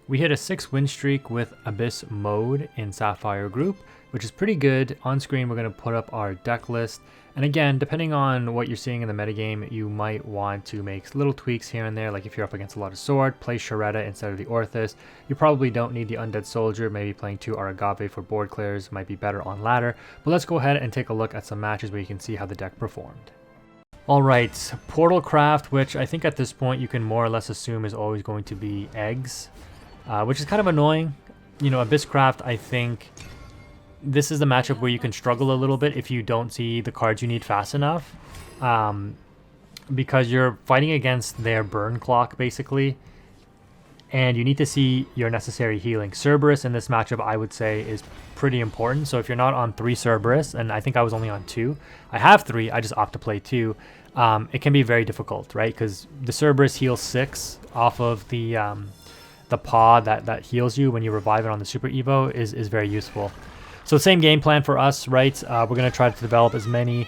We hit a 6-win streak with Abyss mode in Sapphire group, which is pretty good. On screen, we're going to put up our deck list. And again, depending on what you're seeing in the metagame, you might want to make little tweaks here and there. Like if you're up against a lot of sword, play Sharetta instead of the Orthus. You probably don't need the Undead Soldier. Maybe playing 2 Aragave for board clears might be better on ladder. But let's go ahead and take a look at some matches where you can see how the deck performed. Alright, Portal Craft, which I think at this point you can more or less assume is always going to be eggs. Which is kind of annoying. You know, ABYSSCRAFT, I think this is the matchup where you can struggle a little bit if you don't see the cards you need fast enough. Because you're fighting against their burn clock, basically. And you need to see your necessary healing. Cerberus in this matchup, I would say, is pretty important. So if you're not on 3 Cerberus, and I think I was only on 2. I have 3, I just opt to play 2. It can be very difficult, right? Because the Cerberus heals 6 off of the paw that heals you when you revive it on the Super Evo is very useful. So same game plan for us, right? We're going to try to develop as many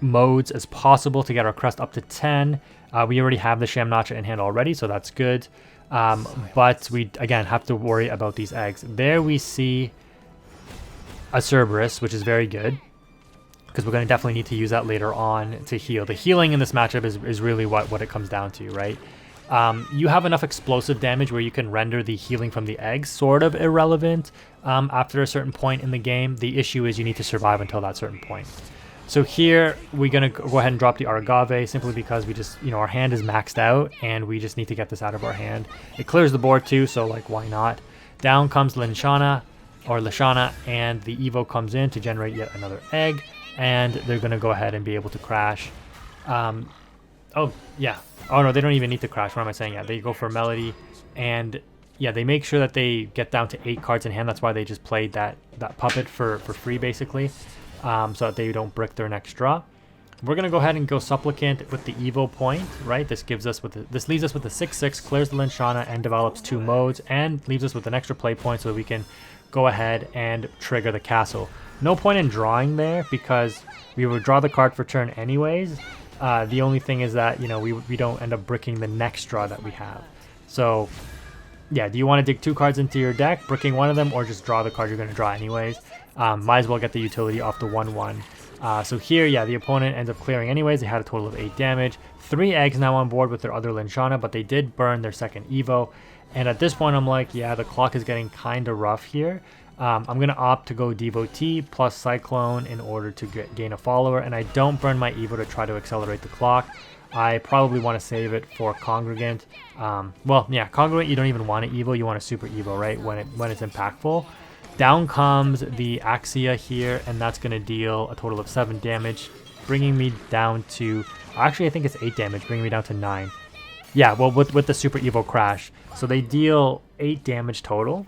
modes as possible to get our crest up to 10. We already have the Shamnacha in hand already, so that's good. But we, again, have to worry about these eggs. There we see a Cerberus, which is very good, because we're going to definitely need to use that later on to heal. The healing in this matchup is really what it comes down to, right? You have enough explosive damage where you can render the healing from the eggs sort of irrelevant after a certain point in the game. The issue is you need to survive until that certain point. So here we're going to go ahead and drop the Aragave simply because we just, our hand is maxed out and we just need to get this out of our hand. It clears the board too, so like why not? Down comes Lashana, and the Evo comes in to generate yet another egg, and they're going to go ahead and be able to crash. Oh, yeah. Oh, no, they don't even need to crash. What am I saying? Yeah, they go for Melody. And, yeah, they make sure that they get down to 8 cards in hand. That's why they just played that puppet for free, basically, so that they don't brick their next draw. We're going to go ahead and go Supplicant with the Evo point, right? This leaves us with the 6/6, clears the Lashana, and develops 2 modes, and leaves us with an extra play point so that we can go ahead and trigger the castle. No point in drawing there because we would draw the card for turn anyways. The only thing is that, we don't end up bricking the next draw that we have. So, yeah, do you want to dig 2 cards into your deck, bricking one of them, or just draw the card you're going to draw anyways? Might as well get the utility off the 1/1. So here, yeah, the opponent ends up clearing anyways. They had a total of 8 damage. 3 eggs now on board with their other Lashana, but they did burn their second Evo. And at this point, I'm like, yeah, the clock is getting kind of rough here. I'm going to opt to go Devotee plus Cyclone in order to gain a follower, and I don't burn my Evo to try to accelerate the clock. I probably want to save it for Congregant. Well, yeah, Congregant, you don't even want an Evo, you want a Super Evo, right, when it's impactful. Down comes the Axia here, and that's going to deal a total of 7 damage, bringing me down to, actually I think it's 8 damage, bringing me down to 9. Yeah, well, with the Super Evo crash. So they deal 8 damage total.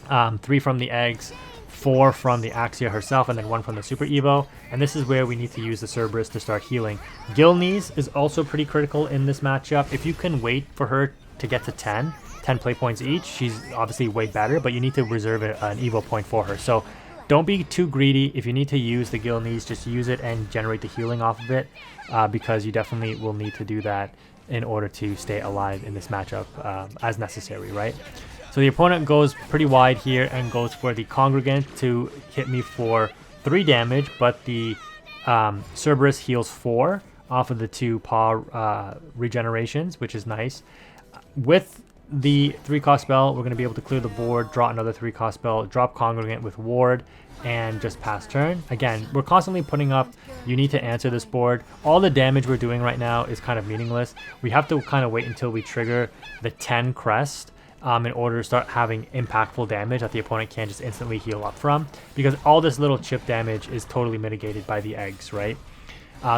3 from the eggs, 4 from the Axia herself, and then 1 from the Super Evo. And this is where we need to use the Cerberus to start healing. Gilneas is also pretty critical in this matchup. If you can wait for her to get to 10 play points each, she's obviously way better, but you need to reserve an Evo point for her. So don't be too greedy. If you need to use the Gilneas, just use it and generate the healing off of it, because you definitely will need to do that in order to stay alive in this matchup as necessary, right? So the opponent goes pretty wide here and goes for the Congregant to hit me for 3 damage, but the Cerberus heals 4 off of the 2 paw regenerations, which is nice. With the 3-cost spell, we're going to be able to clear the board, draw another 3-cost spell, drop Congregant with Ward, and just pass turn. Again, we're constantly putting up, you need to answer this board. All the damage we're doing right now is kind of meaningless. We have to kind of wait until we trigger the 10 crest in order to start having impactful damage that the opponent can't just instantly heal up from, because all this little chip damage is totally mitigated by the eggs, right?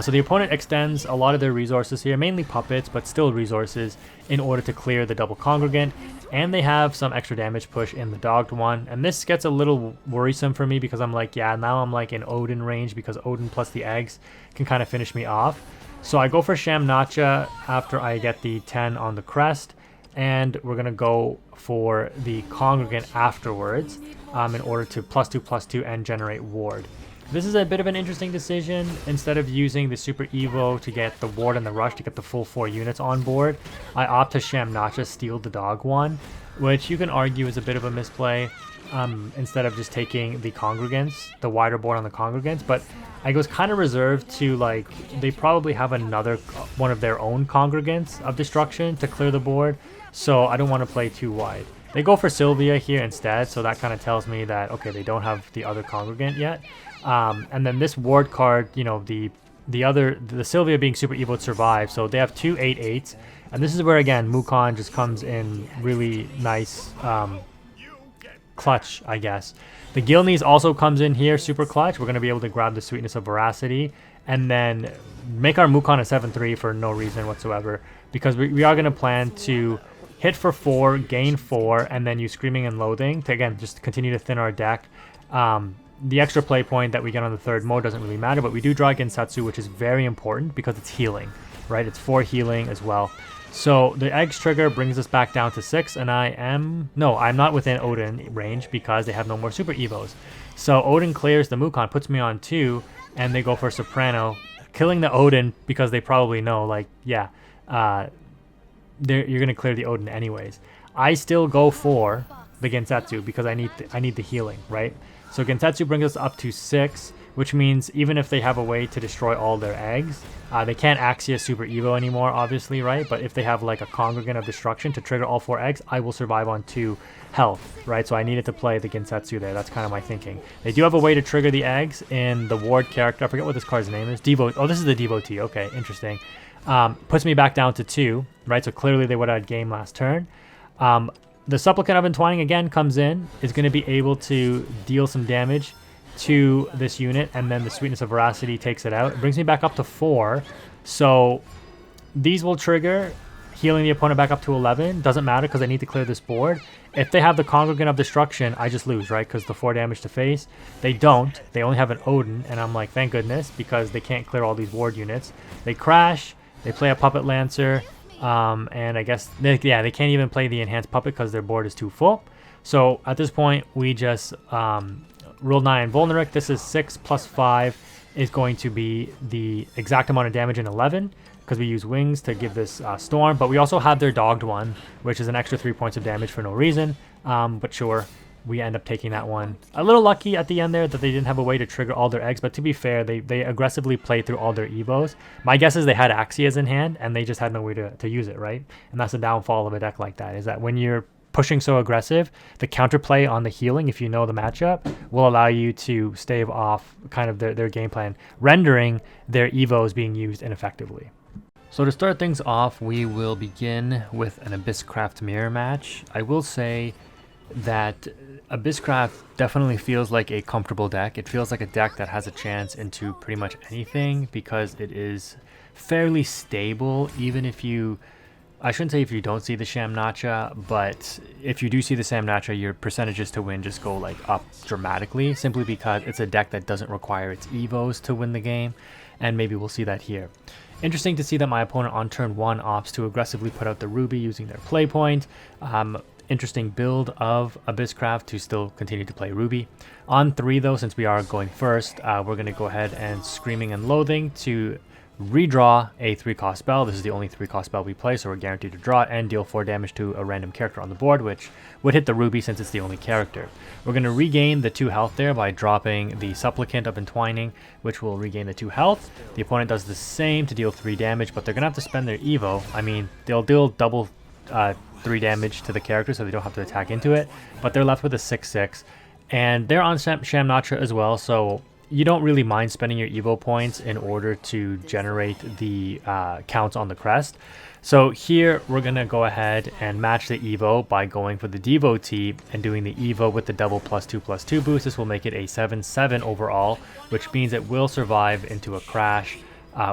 So the opponent extends a lot of their resources here, mainly puppets, but still resources, in order to clear the double Congregant, and they have some extra damage push in the dogged one, and this gets a little worrisome for me because I'm like, yeah, now I'm like in Odin range, because Odin plus the eggs can kind of finish me off. So I go for Shamnacha after I get the 10 on the crest, and we're going to go for the Congregant afterwards in order to +2/+2 and generate Ward. This is a bit of an interesting decision. Instead of using the Super Evo to get the ward and the rush to get the full 4 units on board, I opt to Shamnacha steal the dog one, which you can argue is a bit of a misplay. Instead of just taking the congregants, the wider board on the congregants, but I was kind of reserved to, like, they probably have another one of their own congregants of destruction to clear the board, so I don't want to play too wide. They go for Sylvia here instead, so that kind of tells me that, okay, they don't have the other congregant yet. And then this ward card, you know, the Sylvia being super evil would survive, so they have 2 8/8s, and this is where, again, Mukon just comes in really nice, clutch, I guess. The Gilneas also comes in here super clutch. We're going to be able to grab the Sweetness of Veracity and then make our Mukon a 7/3 for no reason whatsoever, because we are going to plan to hit for 4, gain 4, and then use Screaming and Loathing to, again, just continue to thin our deck. The extra play point that we get on the 3rd mode doesn't really matter, but we do draw Gensatsu, which is very important because it's healing, right? It's 4 healing as well. So the eggs trigger brings us back down to 6, and I'm not within Odin range because they have no more super evos. So Odin clears the Mukon, puts me on 2, and they go for Soprano, killing the Odin because they probably know, like, yeah, you're gonna clear the Odin anyways. I still go for the Gensatsu because I need the healing, right? So Gensatsu brings us up to 6, which means even if they have a way to destroy all their eggs, they can't Axia Super Evo anymore, obviously, right? But if they have like a Congregant of Destruction to trigger all 4 eggs, I will survive on 2 health, right? So I needed to play the Gensatsu there. That's kind of my thinking. They do have a way to trigger the eggs in the ward character. I forget what this card's name is. Oh, this is the Devotee. Okay, interesting. Puts me back down to 2, right? So clearly they would have had game last turn. The Supplicant of Entwining again comes in, is going to be able to deal some damage to this unit, and then the Sweetness of Veracity takes it out. It brings me back up to 4, so these will trigger, healing the opponent back up to 11. Doesn't matter because I need to clear this board. If they have the Congregant of Destruction, I just lose, right? Because the 4 damage to face. They don't. They only have an Odin, and I'm like, thank goodness, because they can't clear all these ward units. They crash. They play a Puppet Lancer. And I guess, they can't even play the Enhanced Puppet because their board is too full. So at this point, we just Rule 9 Vulneric. This is 6 plus 5 is going to be the exact amount of damage in 11 because we use Wings to give this Storm. But we also have their Dogged one, which is an extra 3 points of damage for no reason. But sure, we end up taking that one. A little lucky at the end there that they didn't have a way to trigger all their eggs, but to be fair, they aggressively played through all their Evos. My guess is they had Axias in hand, and they just had no way to use it, right? And that's the downfall of a deck like that, is that when you're pushing so aggressive, the counterplay on the healing, if you know the matchup, will allow you to stave off kind of their game plan, rendering their Evos being used ineffectively. So to start things off, we will begin with an ABYSSCRAFT mirror match. I will say that ABYSSCRAFT definitely feels like a comfortable deck. It feels like a deck that has a chance into pretty much anything because it is fairly stable, even if you... I shouldn't say if you don't see the Shamnacha, but if you do see the Shamnacha, your percentages to win just go like up dramatically, simply because it's a deck that doesn't require its Evos to win the game, and maybe we'll see that here. Interesting to see that my opponent on turn 1 opts to aggressively put out the Ruby using their play point. Interesting build of ABYSSCRAFT to still continue to play Ruby. On 3 though, since we are going first, we're going to go ahead and Screaming and Loathing to redraw a 3-cost spell. This is the only 3-cost spell we play, so we're guaranteed to draw it and deal 4 damage to a random character on the board, which would hit the Ruby since it's the only character. We're going to regain the 2 health there by dropping the Supplicant of Entwining, which will regain the 2 health. The opponent does the same to deal 3 damage, but they're going to have to spend their Evo. I mean, they'll deal double 3 damage to the character, so they don't have to attack into it, but they're left with a 6/6, and they're on Shamnacha as well, so you don't really mind spending your Evo points in order to generate the counts on the crest. So here we're going to go ahead and match the Evo by going for the Devotee and doing the Evo with the double +2/+2 boost. This will make it a 7/7 overall, which means it will survive into a crash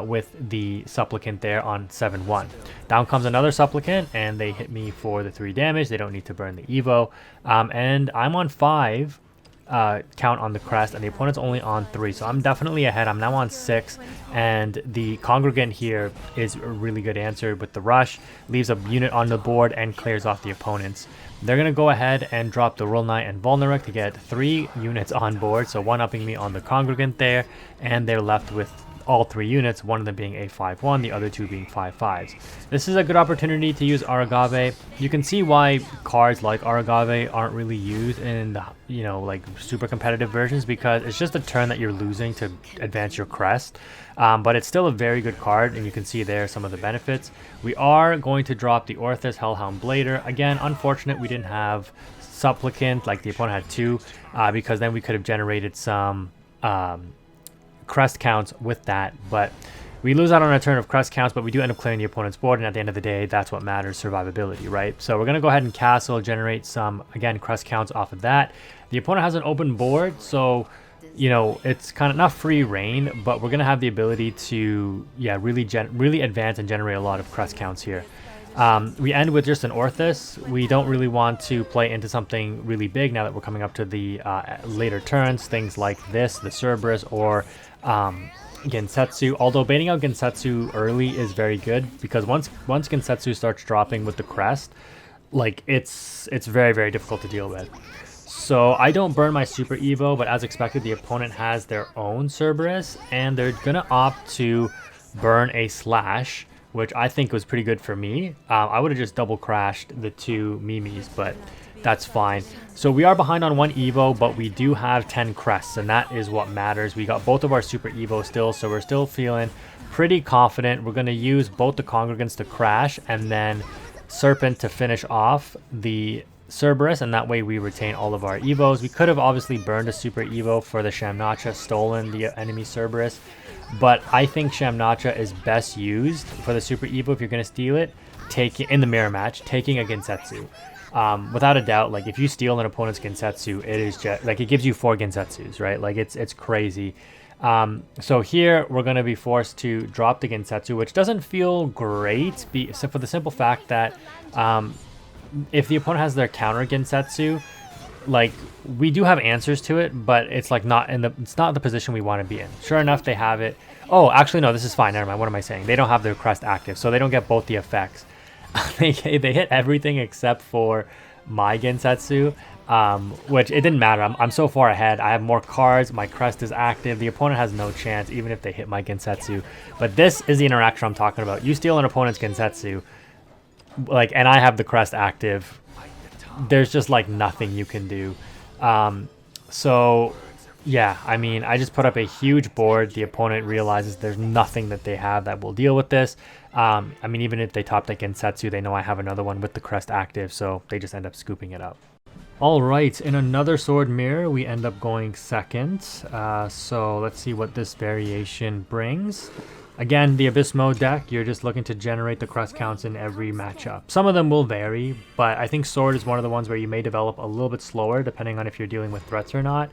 with the Supplicant there on 7/1. Down comes another Supplicant, and they hit me for the 3 damage. They don't need to burn the Evo. And I'm on 5, count on the crest, and the opponent's only on 3, so I'm definitely ahead. I'm now on 6, and the Congregant here is a really good answer with the rush, leaves a unit on the board and clears off the opponents. They're going to go ahead and drop the Roll Knight and Vulnerec to get 3 units on board, so 1-upping me on the Congregant there, and they're left with all 3 units, one of them being a 5-1, the other 2 being 5-5s. This is a good opportunity to use Aragave. You can see why cards like Aragave aren't really used in the, you know, like super competitive versions, because it's just a turn that you're losing to advance your crest. But it's still a very good card, and you can see there some of the benefits. We are going to drop the Orthus Hellhound Blader. Again, unfortunate we didn't have Supplicant, like the opponent had 2, because then we could have generated some crest counts with that, but we lose out on a turn of crest counts, but we do end up clearing the opponent's board, and at the end of the day, that's what matters, survivability, right? So we're going to go ahead and castle, generate some, again, crest counts off of that. The opponent has an open board, so, you know, it's kind of not free reign, but we're going to have the ability to, yeah, really advance and generate a lot of crest counts here. We end with just an Orthus. We don't really want to play into something really big now that we're coming up to the later turns, things like this, the Cerberus, or Gensetsu. Although baiting out Gensetsu early is very good, because once Gensetsu starts dropping with the crest, like it's very, very difficult to deal with. So I don't burn my Super Evo, but as expected, the opponent has their own Cerberus, and they're gonna opt to burn a Slash, which I think was pretty good for me. I would have just double crashed the 2 Mimis, but that's fine. So we are behind on 1 Evo, but we do have 10 crests, and that is what matters. We got both of our Super Evo still, so we're still feeling pretty confident. We're going to use both the Congregants to crash, and then Serpent to finish off the Cerberus, and that way we retain all of our Evos. We could have obviously burned a Super Evo for the Shamnacha, stolen the enemy Cerberus, but I think Shamnacha is best used for the Super Evo if you're going to steal it, taking in the mirror match, taking a Gensetsu. Without a doubt, like if you steal an opponent's Gensetsu, it is just like it gives you 4 Gensetsus, right? Like it's crazy. So here we're going to be forced to drop the Gensetsu, which doesn't feel great, for the simple fact that if the opponent has their counter Gensetsu, like we do have answers to it, but it's like it's not the position we want to be in. Sure enough, they have it. Oh, actually no, this is fine. Never mind. What am I saying? They don't have their crest active, so they don't get both the effects. They hit everything except for my Gensetsu, which it didn't matter. I'm so far ahead. I have more cards. My crest is active. The opponent has no chance, even if they hit my Gensetsu. But this is the interaction I'm talking about. You steal an opponent's Gensetsu, like, and I have the crest active. There's just like nothing you can do. So yeah, I mean, I just put up a huge board. The opponent realizes there's nothing that they have that will deal with this. I mean, even if they top deck Gensetsu, they know I have another one with the crest active, so they just end up scooping it up. All right, in another sword mirror, we end up going second. So let's see what this variation brings. Again, the Abyss mode deck, you're just looking to generate the crest counts in every matchup. Some of them will vary, but I think Sword is one of the ones where you may develop a little bit slower depending on if you're dealing with threats or not.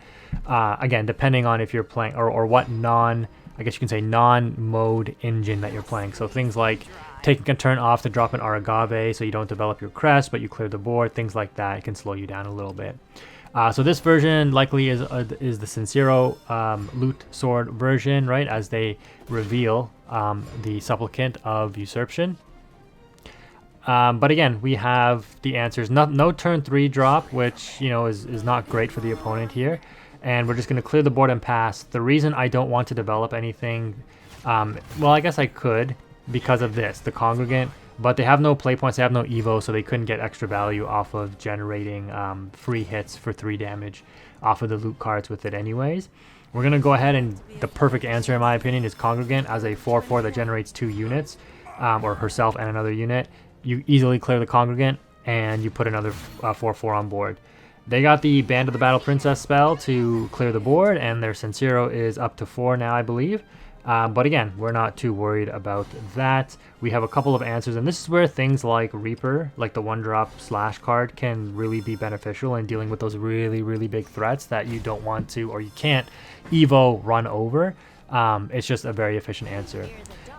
Again, depending on if you're playing, or what I guess you can say non-mode engine that you're playing. So things like taking a turn off to drop an Aragave so you don't develop your crest, but you clear the board, things like that. It can slow you down a little bit. So this version likely is the Sincero loot sword version, right? As they reveal the Supplicant of Usurpation. But again, we have the answers. No turn 3 drop, which, you know, is not great for the opponent here. And we're just going to clear the board and pass. The reason I don't want to develop anything, well, I guess I could because of this, the Congregant. But they have no play points, they have no Evo, so they couldn't get extra value off of generating free hits for 3 damage off of the loot cards with it anyways. We're going to go ahead, and the perfect answer in my opinion is Congregant as a 4/4 that generates 2 units, or herself and another unit. You easily clear the Congregant, and you put another 4/4 on board. They got the Band of the Battle Princess spell to clear the board, and their Sincero is up to 4 now, I believe. But again, we're not too worried about that. We have a couple of answers, and this is where things like Reaper, like the 1-drop slash card, can really be beneficial in dealing with those really, really big threats that you don't want to, or you can't Evo run over. It's just a very efficient answer.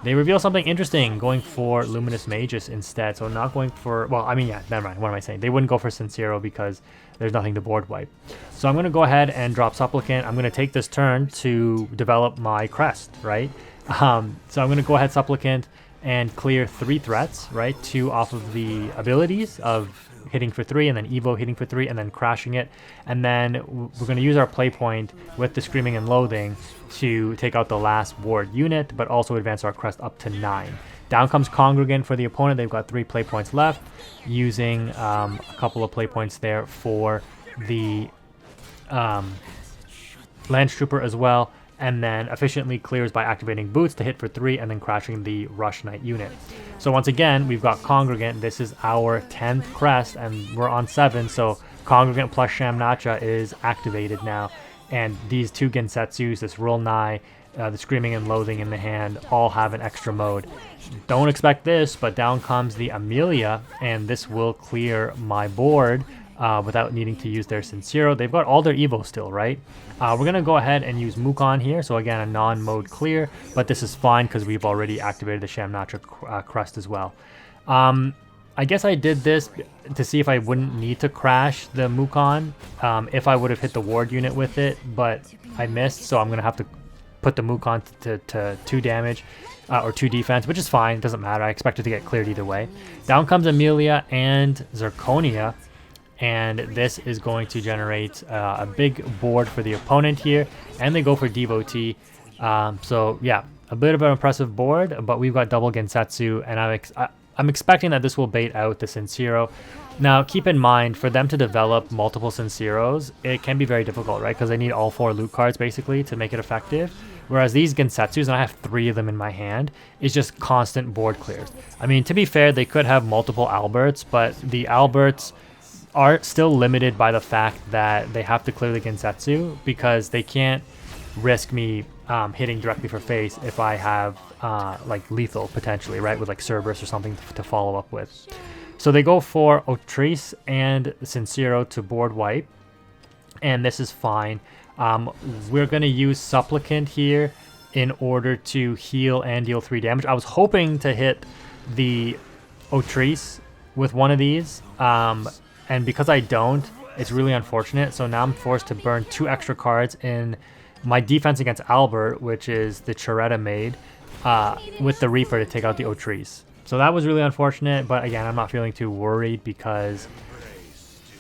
They reveal something interesting, going for Luminous Magus instead. So not going for, well, I mean, yeah, never mind. What am I saying? They wouldn't go for Sincero because there's nothing to board wipe. So I'm going to go ahead and drop Supplicant. I'm going to take this turn to develop my crest, right? So I'm going to go ahead Supplicant and clear 3 threats, right? 2 off of the abilities of hitting for 3, and then Evo hitting for 3, and then crashing it. And then we're going to use our play point with the Screaming and Loathing to take out the last ward unit, but also advance our crest up to 9. Down comes Congregant for the opponent. They've got 3 play points left, using a couple of play points there for the Lance Trooper as well, and then efficiently clears by activating Boots to hit for 3 and then crashing the Rush Knight unit. So once again, we've got Congregant. This is our 10th crest, and we're on 7, so Congregant plus Shamnacha is activated now. And these 2 Gensetsus, this Rolnai, the Screaming and Loathing in the hand, all have an extra mode. Don't expect this, but down comes the Amelia, and this will clear my board without needing to use their Sincero. They've got all their Evo still, right? We're going to go ahead and use Mukon here, so again, a non-mode clear, but this is fine because we've already activated the Shamnacha crest as well. I guess I did this to see if I wouldn't need to crash the Mukon if I would have hit the ward unit with it, but I missed, so I'm going to have to put the Mukon to 2 damage or 2 defense, which is fine. It doesn't matter. I expect it to get cleared either way. Down comes Amelia and Zirconia, and this is going to generate a big board for the opponent here, and they go for Devotee. So yeah, a bit of an impressive board, but we've got double Gensetsu, and I'm expecting that this will bait out the Sincero. Now, keep in mind, for them to develop multiple Sinceros, it can be very difficult, right? Because they need all 4 loot cards, basically, to make it effective. Whereas these Gensetsus, and I have 3 of them in my hand, is just constant board clears. I mean, to be fair, they could have multiple Alberts, but the Alberts are still limited by the fact that they have to clear the Gensetsu, because they can't risk me hitting directly for face if I have like lethal potentially, right, with like Cerberus or something to follow up with. So they go for Otrice and Sincero to board wipe, and this is fine. We're going to use Supplicant here in order to heal and deal 3 damage. I was hoping to hit the Otrice with one of these, and because I don't, it's really unfortunate. So now I'm forced to burn 2 extra cards in my defense against Albert, which is the Charetta Maid, with the Reaper to take out the Otrice. So that was really unfortunate, but again, I'm not feeling too worried because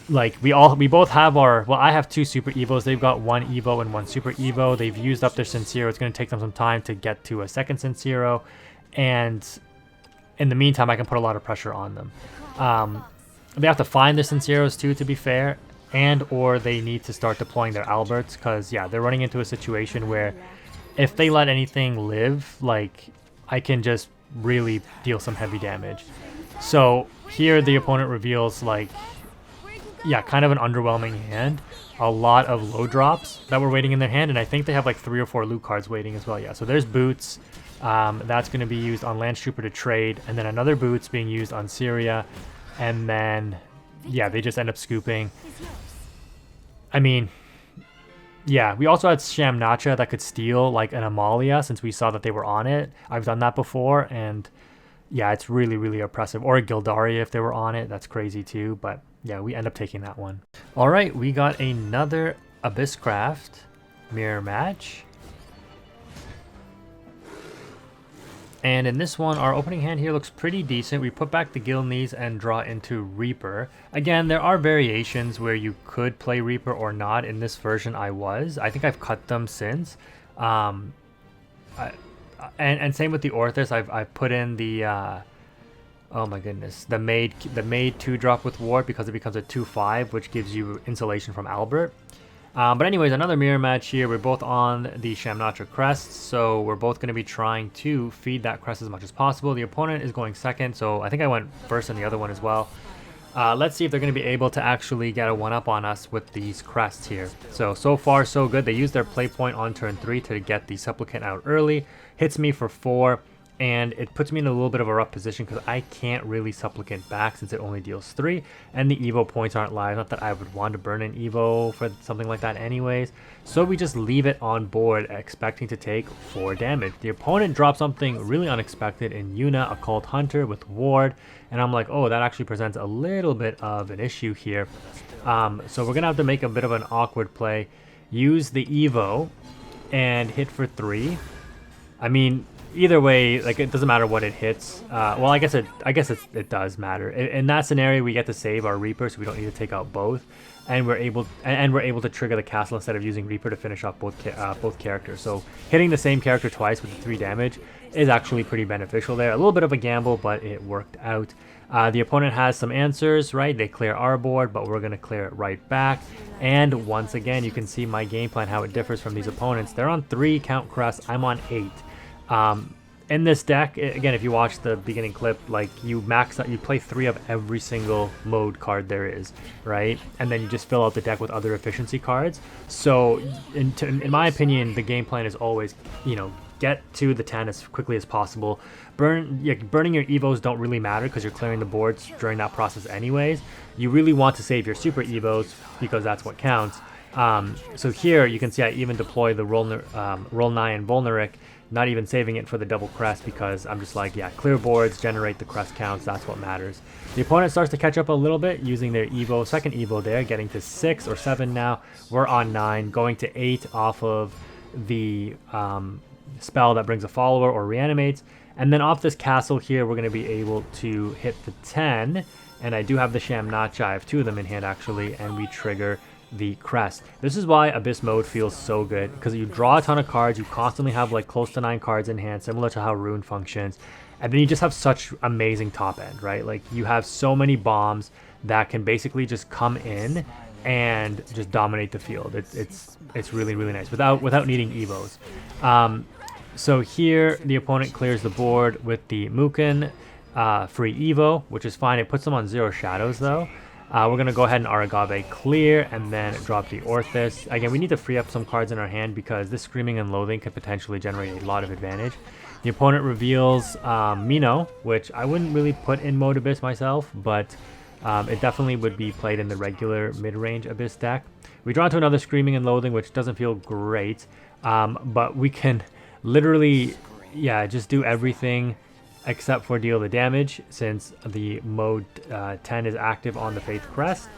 like we both have our, well, I have 2 Super Evos. They've got 1 Evo and 1 Super Evo. They've used up their Sincero. It's going to take them some time to get to a second Sincero, and in the meantime, I can put a lot of pressure on them. They have to find their Sinceros too, to be fair, and or they need to start deploying their Alberts, because yeah, they're running into a situation where if they let anything live, like, I can just really deal some heavy damage. So here the opponent reveals, like, yeah, kind of an underwhelming hand. A lot of low drops that were waiting in their hand, and I think they have like 3 or 4 loot cards waiting as well. Yeah, so there's Boots. That's going to be used on Lance Trooper to trade, and then another Boots being used on Syria, and then yeah, they just end up scooping. I mean, yeah, we also had Shamnacha that could steal like an Amalia, since we saw that they were on it. I've done that before, and yeah, it's really, really oppressive. Or a Gildaria if they were on it. That's crazy too, but yeah, we end up taking that one. All right, we got another ABYSSCRAFT mirror match. And in this one, our opening hand here looks pretty decent. We put back the Gilneas and draw into Reaper. Again, there are variations where you could play Reaper or not. In this version, I think I've cut them since. And same with the Orthus. I've put in the oh my goodness, the Maid 2-drop with Ward, because it becomes a 2/5, which gives you insulation from Albert. But anyways, another mirror match here. We're both on the Shamnacha crest, so we're both going to be trying to feed that crest as much as possible. The opponent is going second, so I think I went first in the other one as well. Let's see if they're going to be able to actually get a 1-up on us with these crests here. So far so good. They used their play point on turn 3 to get the Supplicant out early. Hits me for 4, and it puts me in a little bit of a rough position because I can't really supplicant back since it only deals 3, and the Evo points aren't live. Not that I would want to burn an Evo for something like that anyways. So we just leave it on board, expecting to take 4 damage. The opponent drops something really unexpected in Yuna, Occult Hunter with Ward, and I'm like, oh, that actually presents a little bit of an issue here. So we're gonna have to make a bit of an awkward play, use the Evo, and hit for 3. I mean, either way, like, it doesn't matter what it hits. Well, I guess it does matter. In that scenario, we get to save our Reaper, so we don't need to take out both, and we're able to trigger the castle instead of using Reaper to finish off both characters. So hitting the same character twice with the 3 damage is actually pretty beneficial there. A little bit of a gamble, but it worked out. The opponent has some answers, right? They clear our board, but we're going to clear it right back. And once again, you can see my game plan, how it differs from these opponents. They're on 3 count crests. I'm on 8. In this deck, again, if you watch the beginning clip, like, you max out, you play 3 of every single mode card there is, right? And then you just fill out the deck with other efficiency cards. So in my opinion, the game plan is always, you know, get to the 10 as quickly as possible. Burning your Evos don't really matter because you're clearing the boards during that process anyways. You really want to save your Super Evos because that's what counts. So here you can see I even deploy the Roll 9 Vulneric, not even saving it for the double crest because I'm just like, yeah, clear boards, generate the crest counts, that's what matters. The opponent starts to catch up a little bit using their Evo, second Evo there, getting to 6 or 7 now. We're on 9, going to 8 off of the spell that brings a follower or reanimates. And then off this castle here, we're going to be able to hit the 10. And I do have the Shamnacha. I have 2 of them in hand, actually. And we trigger the crest. This is why Abyss mode feels so good, because you draw a ton of cards. You constantly have like close to 9 cards in hand, similar to how Rune functions. And then you just have such amazing top end, right? Like, you have so many bombs that can basically just come in and just dominate the field. It's really, really nice without needing Evos. So here the opponent clears the board with the Mukin free Evo, which is fine. It puts them on 0 shadows though. We're going to go ahead and Aragave clear and then drop the Orthus. Again, we need to free up some cards in our hand because this Screaming and Loathing could potentially generate a lot of advantage. The opponent reveals Mino, which I wouldn't really put in mode Abyss myself, but it definitely would be played in the regular mid-range Abyss deck. We draw into another Screaming and Loathing, which doesn't feel great, but we can literally, yeah, just do everything except for deal the damage since the mode 10 is active on the Faith Crest.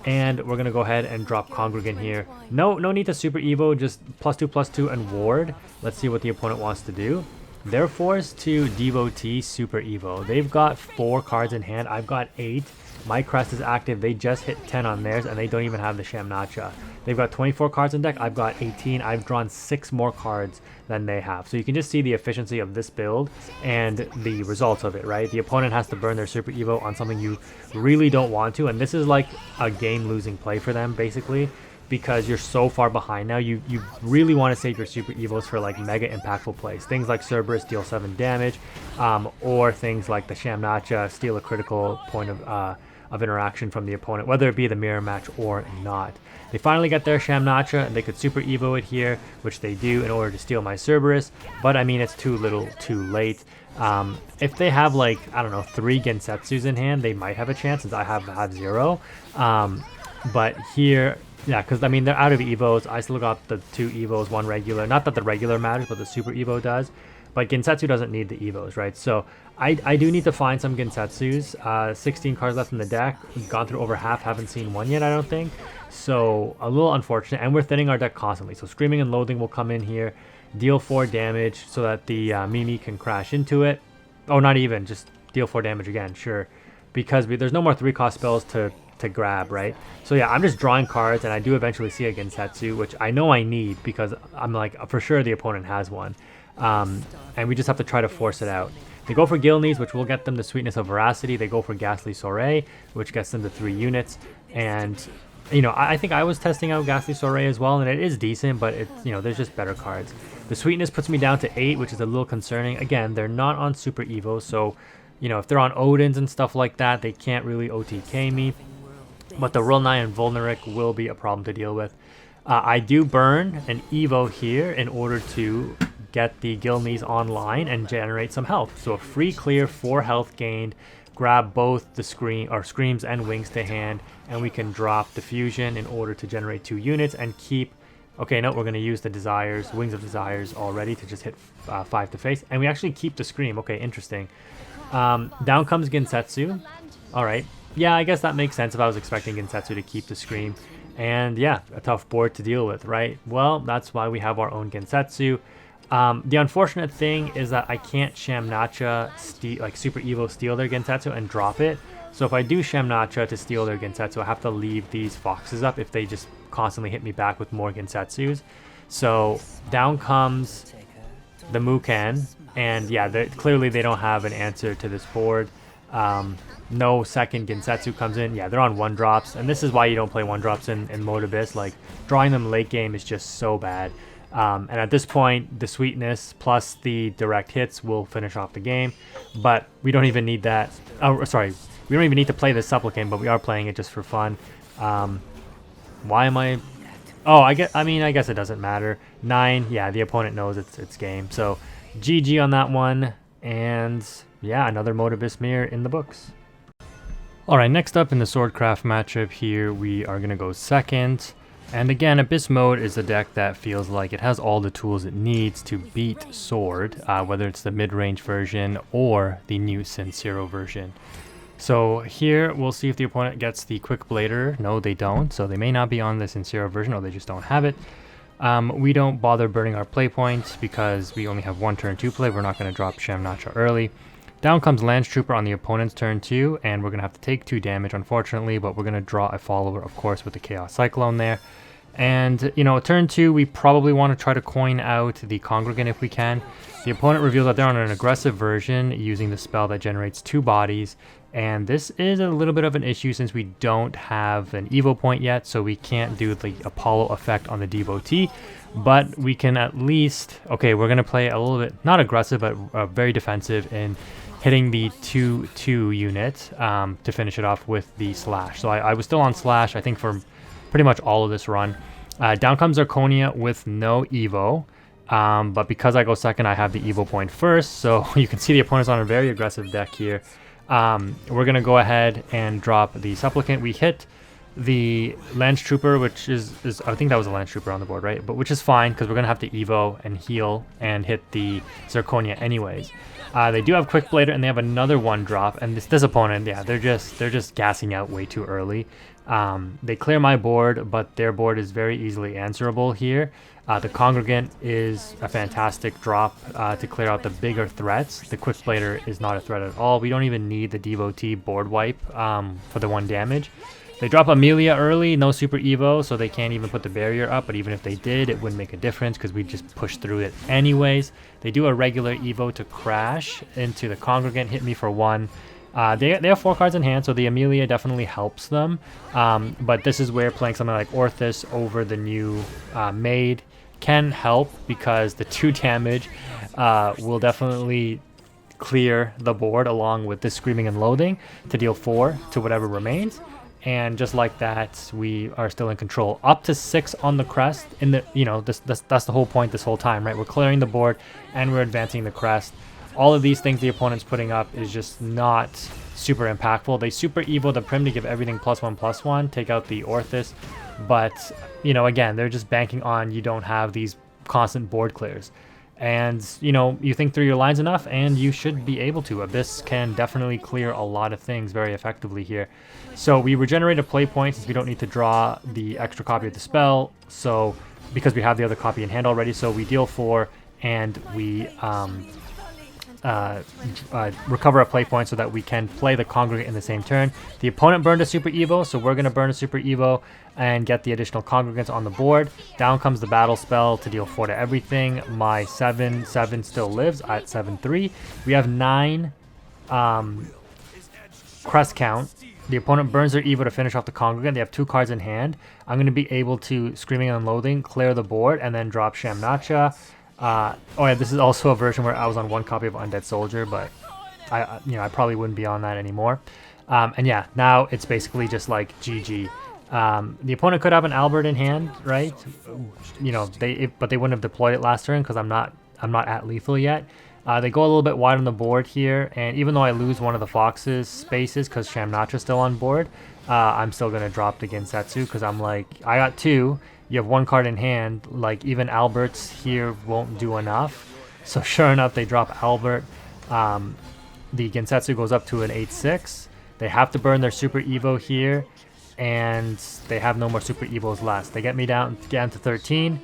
And we're going to go ahead and drop Congregant here. No need to Super Evo, just +2/+2 and Ward. Let's see what the opponent wants to do. They're forced to Devotee Super Evo. They've got 4 cards in hand. I've got 8. My crest is active. They just hit 10 on theirs, and they don't even have the Shamnacha. They've got 24 cards in deck. I've got 18. I've drawn 6 more cards than they have. So you can just see the efficiency of this build and the results of it, right? The opponent has to burn their Super Evo on something you really don't want to, and this is like a game-losing play for them, basically, because you're so far behind now. You really want to save your Super Evos for like mega impactful plays. Things like Cerberus deal 7 damage, or things like the Shamnacha steal a critical point of interaction from the opponent, whether it be the mirror match or not. They finally get their Shamnacha, and they could Super Evo it here, which they do in order to steal my Cerberus, but I mean, it's too little too late. If they have like, I don't know, 3 Gensetsus in hand, they might have a chance since I have 0. But here, yeah, because I mean, they're out of Evos. I still got the 2 Evos, 1 regular. Not that the regular matters, but the Super Evo does. But Gensetsu doesn't need the Evos, right? So I do need to find some Gensetsus. 16 cards left in the deck. We've gone through over half. Haven't seen 1 yet, I don't think. So a little unfortunate. And we're thinning our deck constantly. So Screaming and Loathing will come in here, deal 4 damage so that the Mimi can crash into it. Oh, not even. Just deal 4 damage again, sure. Because there's no more 3-cost spells to grab, right? So yeah, I'm just drawing cards, and I do eventually see a Gensetsu, which I know I need because I'm like, for sure the opponent has one. And we just have to try to force it out. They go for Gilneas, which will get them the Sweetness of Veracity. They go for Ghastly Soiree, which gets them to 3 units. And, you know, I think I was testing out Ghastly Soiree as well, and it is decent, but it's, you know, there's just better cards. The Sweetness puts me down to 8, which is a little concerning. Again, they're not on Super Evo, so, you know, if they're on Odins and stuff like that, they can't really OTK me. But the Roll 9 Vulneric will be a problem to deal with. I do burn an Evo here in order to get the Gilneas online and generate some health. So a free clear, 4 health gained, grab both the screams and wings to hand, and we can drop diffusion in order to generate 2 units and keep. Okay, no, we're going to use the desires, wings of desires already to just hit 5 to face, and we actually keep the scream. Okay, interesting. Down comes Gensetsu. All right, yeah, I guess that makes sense if I was expecting Gensetsu to keep the scream. And yeah, a tough board to deal with, right? Well, that's why we have our own Gensetsu. The unfortunate thing is that I can't Shamnacha like Super Evo steal their Gensetsu and drop it. So if I do Shamnacha to steal their Gensetsu, I have to leave these foxes up if they just constantly hit me back with more Gensetsus. So down comes the Muken, and yeah, clearly they don't have an answer to this board. No second Gensetsu comes in. Yeah, they're on 1-drops, and this is why you don't play 1-drops in Mode Abyss. Like, drawing them late game is just so bad. And at this point, the sweetness plus the direct hits will finish off the game, but we don't even need that. Oh, sorry, we don't even need to play this Supplicant, but we are playing it just for fun. Why am I... Oh, I guess it doesn't matter. 9, yeah, the opponent knows it's game. So, GG on that one, and yeah, another Mode Abyss mirror in the books. Alright, next up in the Swordcraft matchup here, we are going to go second. And again, Abyss Mode is a deck that feels like it has all the tools it needs to beat Sword, whether it's the mid-range version or the new Sincero version. So here, we'll see if the opponent gets the Quick Blader. No, they don't, so they may not be on the Sincero version, or they just don't have it. We don't bother burning our play points because we only have 1 turn to play. We're not going to drop Shamnacha early. Down comes Lance Trooper on the opponent's turn 2, and we're going to have to take 2 damage, unfortunately, but we're going to draw a follower, of course, with the Chaos Cyclone there. And, you know, turn 2, we probably want to try to coin out the Congregant if we can. The opponent reveals that they're on an aggressive version using the spell that generates 2 bodies, and this is a little bit of an issue since we don't have an Evo point yet, so we can't do the Apollo effect on the devotee, but we can at least... Okay, we're going to play a little bit, not aggressive, but very defensive in hitting the 2/2 unit to finish it off with the Slash. So I was still on Slash, I think, for pretty much all of this run. Down comes Zirconia with no Evo, but because I go second, I have the Evo point first, so you can see the opponent's on a very aggressive deck here. We're going to go ahead and drop the Supplicant. We hit the Lance Trooper, which is I think that was a Lance Trooper on the board, right? But which is fine, because we're going to have to Evo and heal and hit the Zirconia anyways. They do have Quick Blader, and they have another 1-drop, and this opponent, yeah, they're just gassing out way too early. They clear my board, but their board is very easily answerable here. The Congregant is a fantastic drop to clear out the bigger threats. The Quick Blader is not a threat at all. We don't even need the Devotee board wipe for the 1 damage. They drop Amelia early, no Super Evo, so they can't even put the barrier up, but even if they did, it wouldn't make a difference because we just push through it anyways. They do a regular Evo to crash into the Congregant, hit me for 1. They have 4 cards in hand, so the Amelia definitely helps them, but this is where playing something like Orthus over the new Maid can help, because the 2 damage will definitely clear the board along with this Screaming and Loathing to deal 4 to whatever remains. And just like that, we are still in control. Up to 6 on the crest. In the, you know, that's the whole point this whole time, right? We're clearing the board and we're advancing the crest. All of these things the opponent's putting up is just not super impactful. They Super Evo the Prim to give everything +1/+1, take out the Orthus. But, you know, again, they're just banking on you don't have these constant board clears. And, you know, you think through your lines enough, and you should be able to. Abyss can definitely clear a lot of things very effectively here. So we regenerate a play point since we don't need to draw the extra copy of the spell. So, because we have the other copy in hand already, so we deal 4, and we recover a play point so that we can play the Congregant in the same turn. The opponent burned a Super Evo, so we're going to burn a Super Evo and get the additional Congregants on the board. Down comes the Battle Spell to deal 4 to everything. My 7/7 still lives at 7/3. We have 9 crest count. The opponent burns their Evo to finish off the Congregant. They have 2 cards in hand. I'm going to be able to Screaming and Loathing, clear the board, and then drop Shamnacha. Oh yeah, this is also a version where I was on 1 copy of Undead Soldier, but I probably wouldn't be on that anymore. And yeah, now it's basically just like GG. The opponent could have an Albert in hand, right? You know, but they wouldn't have deployed it last turn because I'm not at lethal yet. They go a little bit wide on the board here, and even though I lose one of the Fox's spaces because Shamnacha's still on board, I'm still going to drop the Gensetsu because I'm like, I got 2, you have 1 card in hand, like even Albert's here won't do enough. So sure enough, they drop Albert. The Gensetsu goes up to an 8-6. They have to burn their Super Evo here, and they have no more Super Evos left. They get me down to 13,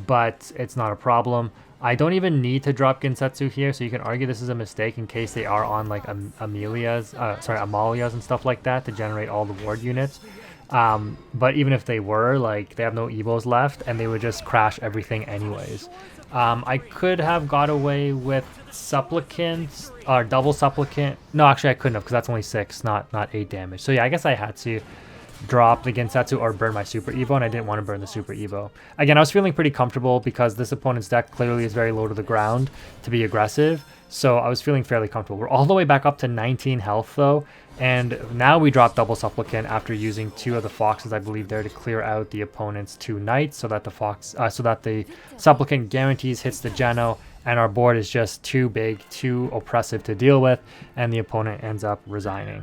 but it's not a problem. I don't even need to drop Gensetsu here, so you can argue this is a mistake in case they are on like Amalia's and stuff like that to generate all the ward units. But even if they were, like, they have no Evos left, and they would just crash everything anyways. I could have got away with Supplicant, or double Supplicant. No, actually I couldn't have, because that's only 6, not 8 damage. So yeah, I guess I had to drop the Gensetsu or burn my Super Evo, and I didn't want to burn the Super Evo. Again, I was feeling pretty comfortable because this opponent's deck clearly is very low to the ground to be aggressive, so I was feeling fairly comfortable. We're all the way back up to 19 health though, and now we drop double Supplicant after using 2 of the Foxes, I believe, there to clear out the opponent's 2 Knights, so that the Supplicant guarantees hits the Geno, and our board is just too big, too oppressive to deal with, and the opponent ends up resigning.